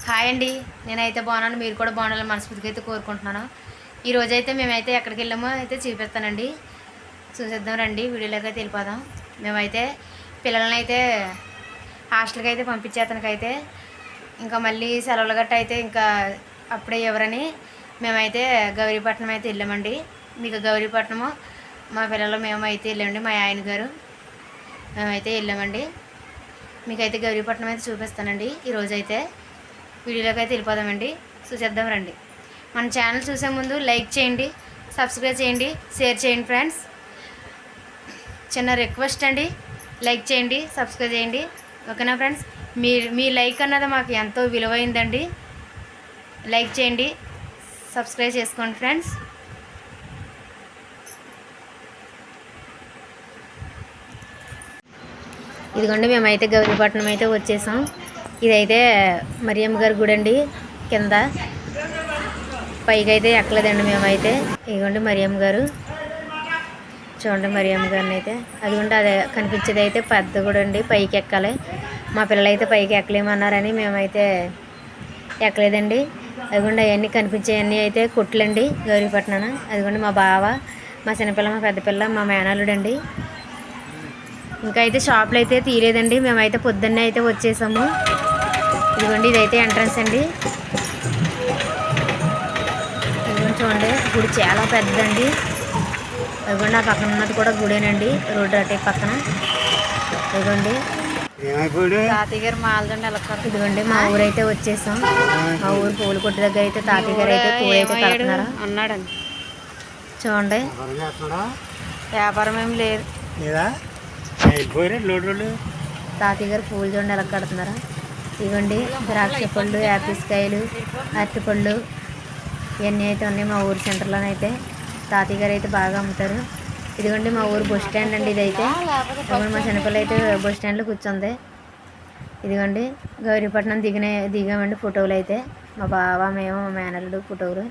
Hi అండి, నేనైతే బాగున్నాను. మీరు కూడా బాగుండాలని మనస్ఫూర్తిగా అయితే కోరుకుంటున్నాను. ఈరోజైతే మేమైతే ఎక్కడికి వెళ్ళామో అయితే చూపిస్తానండి. చూసేద్దాం రండి, వీడియోలోకి అయితే వెళ్ళిపోదాం. మేమైతే పిల్లల్ని అయితే హాస్టల్కి అయితే పంపించేతనికైతే ఇంకా మళ్ళీ సెలవులు గట్ట అయితే ఇంకా అప్పుడే ఎవరని మేమైతే గౌరీపట్నం అయితే వెళ్ళామండి. మీకు గౌరీపట్నము మా పిల్లలు మేమైతే వెళ్ళామండి. మా ఆయన గారు మేమైతే వెళ్ళామండి. మీకైతే గౌరీపట్నం అయితే చూపిస్తానండి. ఈరోజైతే వీడియోలోకి అయితే వెళ్ళిపోదామండి. చూసేద్దాం రండి. మన ఛానల్ చూసే ముందు లైక్ చేయండి, సబ్స్క్రైబ్ చేయండి, షేర్ చేయండి ఫ్రెండ్స్. చిన్న రిక్వెస్ట్ అండి, లైక్ చేయండి, సబ్స్క్రైబ్ చేయండి. ఓకేనా ఫ్రెండ్స్? మీ లైక్ అన్నది మాకు ఎంతో విలువైందండి. లైక్ చేయండి, సబ్స్క్రైబ్ చేసుకోండి ఫ్రెండ్స్. ఇదిగోండి, మేమైతే గౌరీపట్నం అయితే వచ్చేసాం. ఇదైతే మరియమ్మ గారి గుడి అండి. కింద పైకి అయితే ఎక్కలేదండి మేమైతే. ఇదిగోండి మరియమ్మ గారు, చూడండి మరియమ్మ గారిని అయితే. అదిగోండి అదే కనిపించేది అయితే పెద్ద గుడి అండి, పైకి ఎక్కాలి. మా పిల్లలైతే పైకి ఎక్కలేమన్నారని మేమైతే ఎక్కలేదండి. అదిగోండి అవన్నీ కనిపించేవన్నీ అయితే కొట్లండి గౌరీపట్నం. అదిగోండి మా బావ, మా చిన్నపిల్ల, మా పెద్ద పిల్ల, మా మేనల్లుడండి. ఇంకా అయితే షాపులు అయితే తీయలేదండి, మేమైతే పొద్దున్నే అయితే వచ్చేసాము. ఇదిగోండి ఇదైతే ఎంట్రన్స్ అండి. ఇదిగోండి చూడండి, గుడి చాలా పెద్దదండి. ఇదిగోండి ఆ పక్కన ఉన్నది కూడా గుడేనండి, రోడ్డు అటే పక్కన. ఇదిగోండి తాతయ్య గారు మాలదండి ఎలా. ఇదిగోండి మా ఊరైతే వచ్చేసాం. మా ఊరు పూల కొట్టు దగ్గర అయితే తాతయ్య గారు అయితే పూలు అయితే కడుతున్నారు అన్నాడండి. చూడండి వ్యాపారం ఏం లేదు. తాతయ్య గారు పూలు చూడండి ఎలా కడుతున్నారా. ఇవ్వండి ద్రాక్ష పళ్ళు, యాపిల్స్ కాయలు, అరటిపళ్ళు ఇవన్నీ అయితే ఉన్నాయి మా ఊరు సెంటర్లోనైతే. తాతయ్య గారు అయితే బాగా అమ్ముతారు. ఇదిగోండి మా ఊరు బస్ స్టాండ్ అండి. ఇదైతే ఇదిగోండి మా చిన్నపిల్ల అయితే బస్ స్టాండ్లో కూర్చుంది. ఇదిగోండి గౌరీపట్నం దిగామండి ఫోటోలు అయితే. మా బావ, మేము, మా మేనల్లుడు ఫోటోలు.